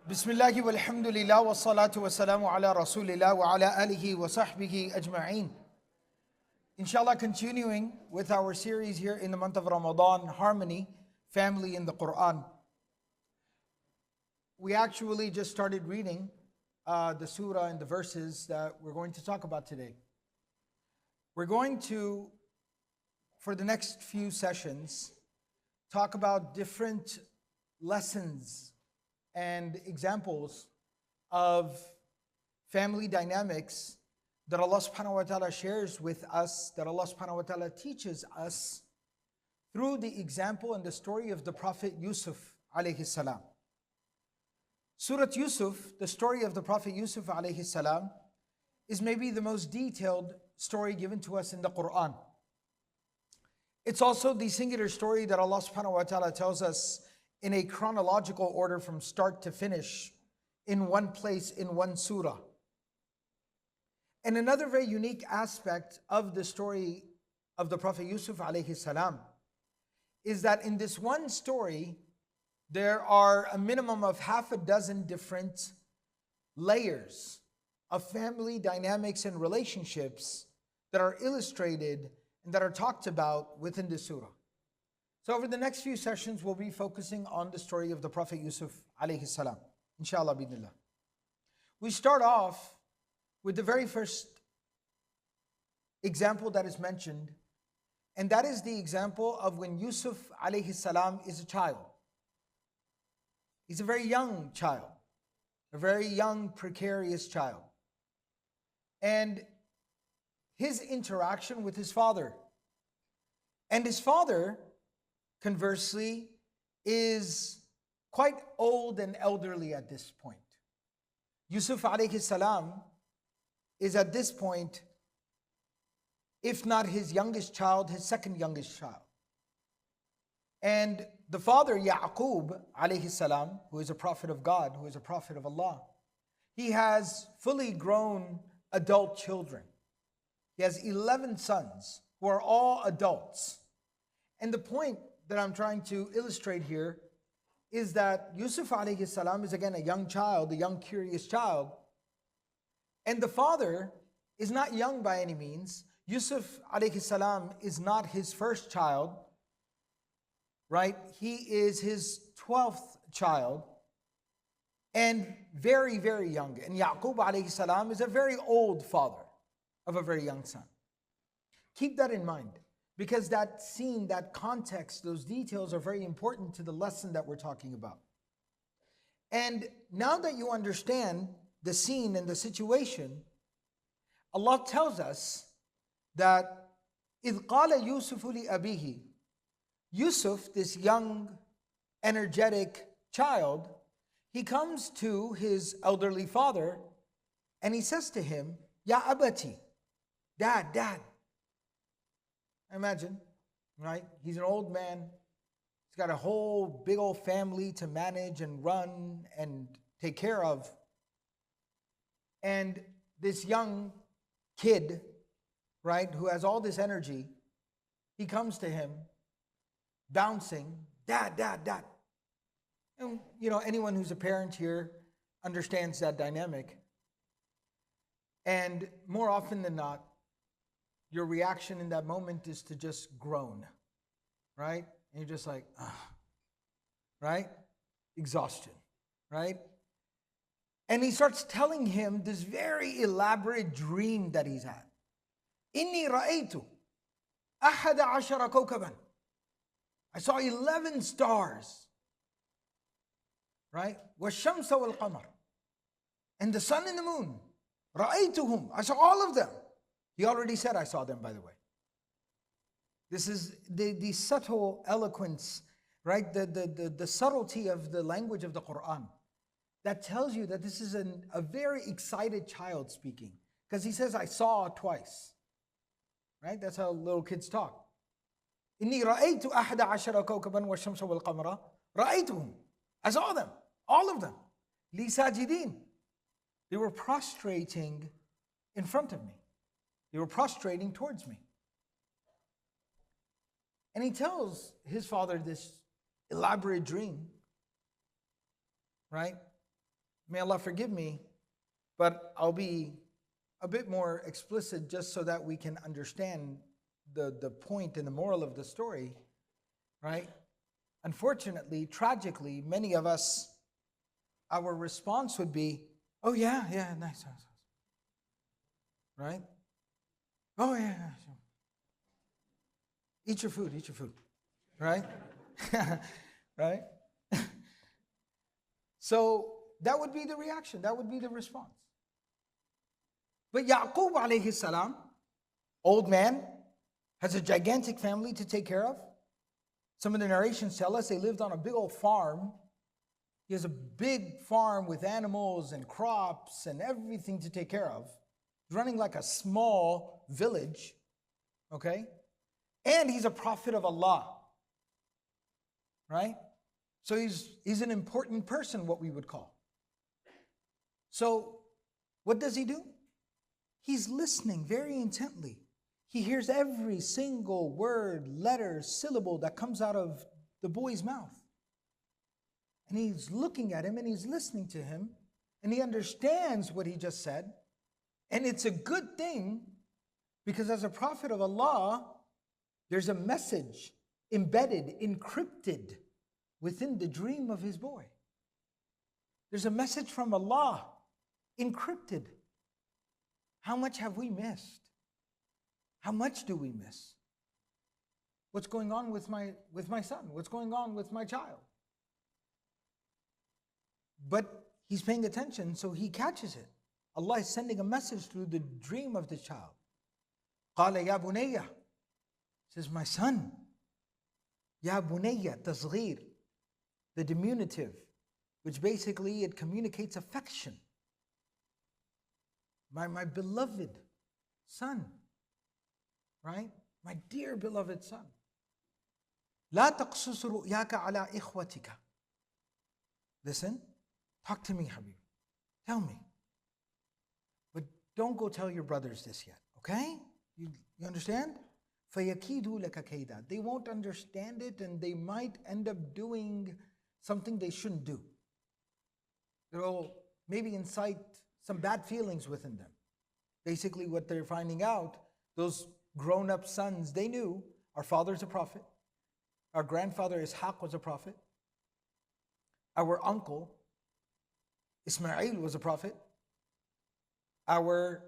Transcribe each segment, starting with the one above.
Bismillahi walhamdulillah wa salatu wa salamu ala rasulillah wa ala alihi wa sahbihi ajma'een. Inshallah, continuing with our series here in the month of Ramadan, Harmony, Family in the Qur'an. We actually just started reading the surah and the verses that we're going to talk about today. We're going to, for the next few sessions, talk about different lessons and examples of family dynamics that Allah subhanahu wa ta'ala shares with us, that Allah subhanahu wa ta'ala teaches us through the example and the story of the Prophet Yusuf alayhi salam. Surah Yusuf, the story of the Prophet Yusuf alayhi salam, is maybe the most detailed story given to us in the Qur'an. It's also the singular story that Allah subhanahu wa ta'ala tells us in a chronological order from start to finish, in one place, in one surah. And another very unique aspect of the story of the Prophet Yusuf alayhi salam is that in this one story, there are a minimum of half a dozen different layers of family dynamics and relationships that are illustrated and that are talked about within the surah. So over the next few sessions, we'll be focusing on the story of the Prophet Yusuf alayhi salam, inshallah bidnillah. We start off with the very first example that is mentioned, and that is the example of when Yusuf alayhi salam is a child. He's a very young child, a very young, precarious child. And his interaction with his father. And his father, conversely, is quite old and elderly at this point. Yusuf alayhi salam is at this point, if not his youngest child, his second youngest child. And the father, Yaqub alayhi salam, who is a prophet of God, who is a prophet of Allah, he has fully grown adult children. He has 11 sons who are all adults. And the point that I'm trying to illustrate here is that Yusuf alayhi salam is again a young child, a young curious child. And the father is not young by any means. Yusuf alayhi salam is not his first child, right? He is his 12th child and very, very young. And Yaqub alayhi salam is a very old father of a very young son. Keep that in mind, because that scene, that context, those details are very important to the lesson that we're talking about. And now that you understand the scene and the situation, Allah tells us that إِذْ قَالَ يُوسُفُ لِأَبِيهِ, Yusuf, this young, energetic child, he comes to his elderly father and he says to him, Ya abati, dad. Imagine, right? He's an old man. He's got a whole big old family to manage and run and take care of. And this young kid, right, who has all this energy, he comes to him bouncing, dad. And you know, anyone who's a parent here understands that dynamic. And more often than not, your reaction in that moment is to just groan, right? And you're just like, right? Exhaustion, right? And he starts telling him this very elaborate dream that he's had. Inni ra'aytu ahada ashara kawkaban. I saw 11 stars, right? وَالشَّمْسَ وَالْقَمَرَ. And the sun and the moon. رَأَيْتُهُمْ. I saw all of them. He already said, I saw them, by the way. This is the subtle eloquence, right? The subtlety of the language of the Qur'an that tells you that this is a very excited child speaking. Because he says, I saw twice. Right? That's how little kids talk. إِنِّي رَأَيْتُ أَحَدَ عَشَرَ كَوْكَبًا وَالشَّمْسَ وَالْقَمَرَ رَأَيْتُهُمْ. I saw them, all of them. لِي سَاجِدِينَ. They were prostrating in front of me. They were prostrating towards me. And he tells his father this elaborate dream, right? May Allah forgive me, but I'll be a bit more explicit just so that we can understand the point and the moral of the story, right? Unfortunately, tragically, many of us, our response would be, oh yeah, yeah, nice. Right? Oh yeah, sure. Eat your food, right? Right? So that would be the reaction, that would be the response. But Yaqub alayhi salam, old man, has a gigantic family to take care of. Some of the narrations tell us they lived on a big old farm. He has a big farm with animals and crops and everything to take care of. He's running like a small village, okay? And he's a prophet of Allah, right? So he's an important person, what we would call. So what does he do? He's listening very intently. He hears every single word, letter, syllable that comes out of the boy's mouth. And he's looking at him and he's listening to him and he understands what he just said. And it's a good thing because as a prophet of Allah, there's a message embedded, encrypted within the dream of his boy. There's a message from Allah, encrypted. How much have we missed? How much do we miss? What's going on with my son? What's going on with my child? But he's paying attention, so he catches it. Allah is sending a message through the dream of the child. قال يا بني, says, my son. Ya bunayya, tasghir, the diminutive, which basically it communicates affection. My beloved son, right? My dear beloved son. لا تقصص رؤياك على إخوتك. Listen, talk to me, Habib. Tell me. But don't go tell your brothers this yet, okay? You understand? فَيَكِيدُوا لَكَ كَيْدًا. They won't understand it and they might end up doing something they shouldn't do. They'll maybe incite some bad feelings within them. Basically what they're finding out, those grown-up sons, they knew our father's a prophet. Our grandfather Ishaq was a prophet. Our uncle Ismail was a prophet. Our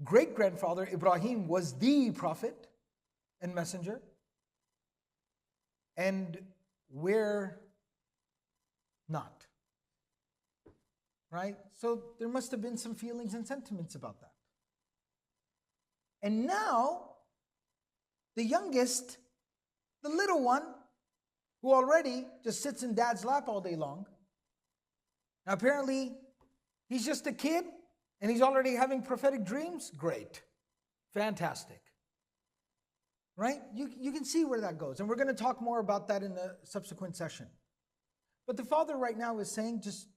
great-grandfather Ibrahim was the prophet and messenger. And we're not. Right? So there must have been some feelings and sentiments about that. And now, the youngest, the little one, who already just sits in dad's lap all day long. Now apparently, he's just a kid and he's already having prophetic dreams. Great. Fantastic. Right? You can see where that goes. And we're going to talk more about that in the subsequent session. But the father right now is saying, just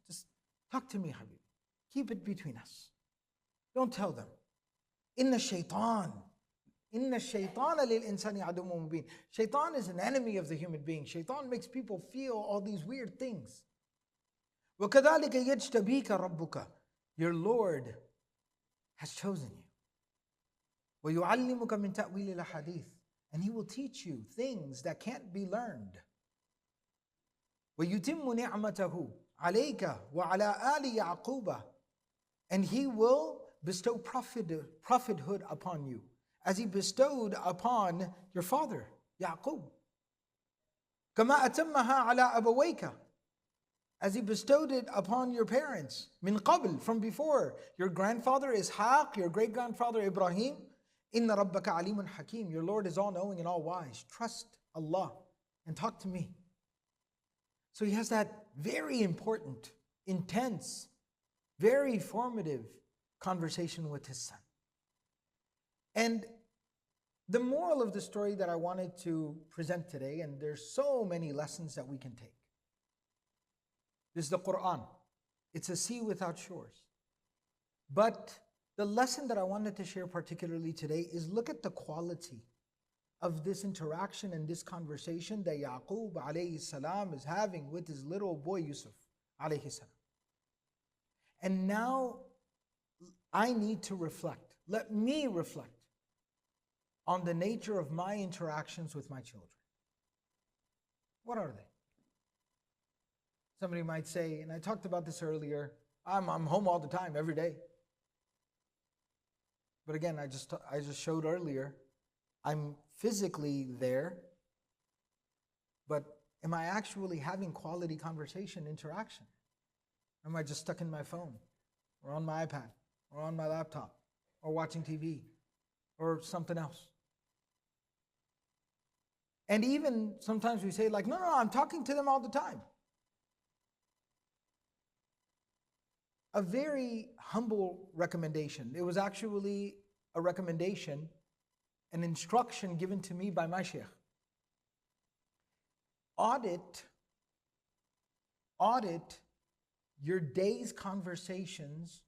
talk to me, Habib. Keep it between us. Don't tell them. Inna shaitan lil insani aduwwun mubin. Shaitan is an enemy of the human being. Shaitan makes people feel all these weird things. وَكَذَلِكَ يَجْتَبِيكَ رَبُّكَ. Your Lord has chosen you. وَيُعَلِّمُكَ مِن تَأْوِيلِ الْأَحَادِيثِ. And He will teach you things that can't be learned. وَيُتِمُّ نِعْمَتَهُ عَلَيْكَ وَعَلَىٰ آلِ يَعْقُوبَ. And He will bestow prophethood upon you, as He bestowed upon your father, Yaqub. كَمَا أَتَمَّهَا عَلَىٰ أَبَوَيْكَ. As He bestowed it upon your parents, min qabl, from before. Your grandfather Ishaq, your great-grandfather Ibrahim. Inna rabbaka alimun hakim. Your Lord is all-knowing and all-wise. Trust Allah and talk to me. So He has that very important, intense, very formative conversation with His son. And the moral of the story that I wanted to present today, and there's so many lessons that we can take. This is the Qur'an. It's a sea without shores. But the lesson that I wanted to share particularly today is look at the quality of this interaction and this conversation that Yaqub alayhi salam is having with his little boy Yusuf alayhi salam. And now I need to reflect. Let me reflect on the nature of my interactions with my children. What are they? Somebody might say, and I talked about this earlier, I'm home all the time, every day. But again, I just showed earlier, I'm physically there, but am I actually having quality conversation, interaction? Or am I just stuck in my phone, or on my iPad, or on my laptop, or watching TV, or something else? And even sometimes we say like, no, I'm talking to them all the time. A very humble recommendation. It was actually a recommendation, an instruction given to me by my Shaykh. Audit your day's conversations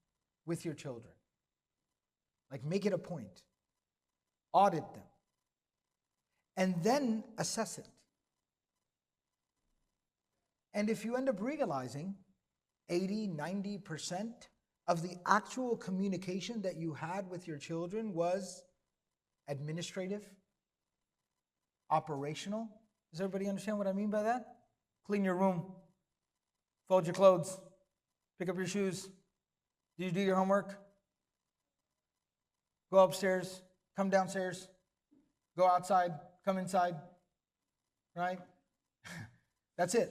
with your children. Like, make it a point. Audit them. And then assess it. And if you end up realizing 80-90% of the actual communication that you had with your children was administrative, operational. Does everybody understand what I mean by that? Clean your room, fold your clothes, pick up your shoes. Do you do your homework? Go upstairs, come downstairs, go outside, come inside, right? That's it.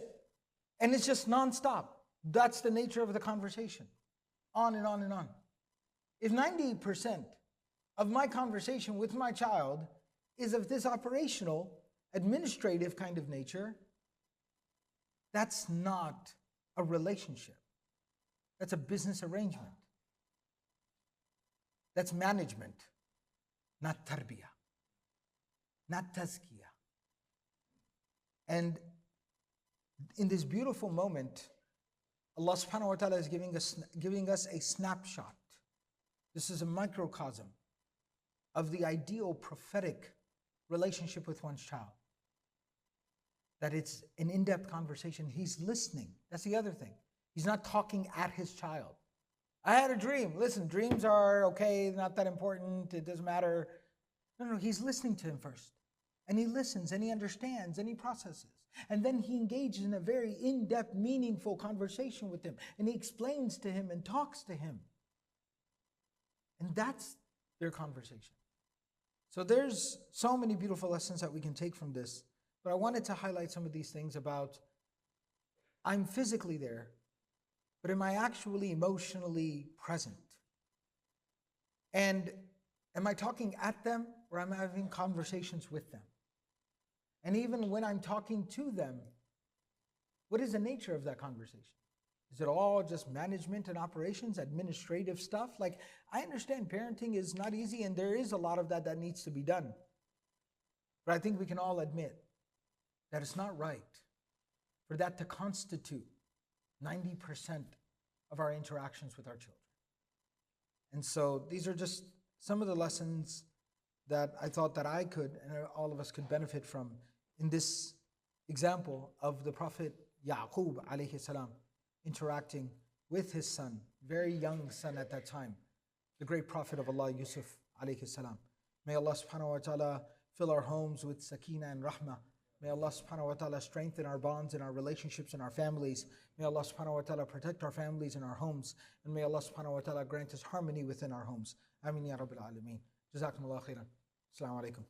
And it's just nonstop. That's the nature of the conversation. On and on and on. If 90% of my conversation with my child is of this operational, administrative kind of nature, that's not a relationship. That's a business arrangement. That's management, not tarbiyah, not tazkiyah. And in this beautiful moment, Allah subhanahu wa ta'ala is giving us a snapshot. This is a microcosm of the ideal prophetic relationship with one's child. That it's an in-depth conversation. He's listening. That's the other thing. He's not talking at his child. I had a dream. Listen, dreams are okay, not that important, it doesn't matter. No, he's listening to him first. And he listens, and he understands, and he processes. And then he engages in a very in-depth, meaningful conversation with him. And he explains to him and talks to him. And that's their conversation. So there's so many beautiful lessons that we can take from this. But I wanted to highlight some of these things about, I'm physically there, but am I actually emotionally present? And am I talking at them, or am I having conversations with them? And even when I'm talking to them, what is the nature of that conversation? Is it all just management and operations, administrative stuff? Like, I understand parenting is not easy, and there is a lot of that needs to be done. But I think we can all admit that it's not right for that to constitute 90% of our interactions with our children. And so these are just some of the lessons that I thought that I could, and all of us could benefit from in this example of the Prophet Yaqub alayhi salam interacting with his son, very young son at that time, the great Prophet of Allah, Yusuf alayhi salam. May Allah subhanahu wa ta'ala fill our homes with sakina and rahmah. May Allah subhanahu wa ta'ala strengthen our bonds and our relationships and our families. May Allah subhanahu wa ta'ala protect our families and our homes. And may Allah subhanahu wa ta'ala grant us harmony within our homes. Ameen ya Rabbil Alameen. Jazakumullah khairan. Assalamu alaikum.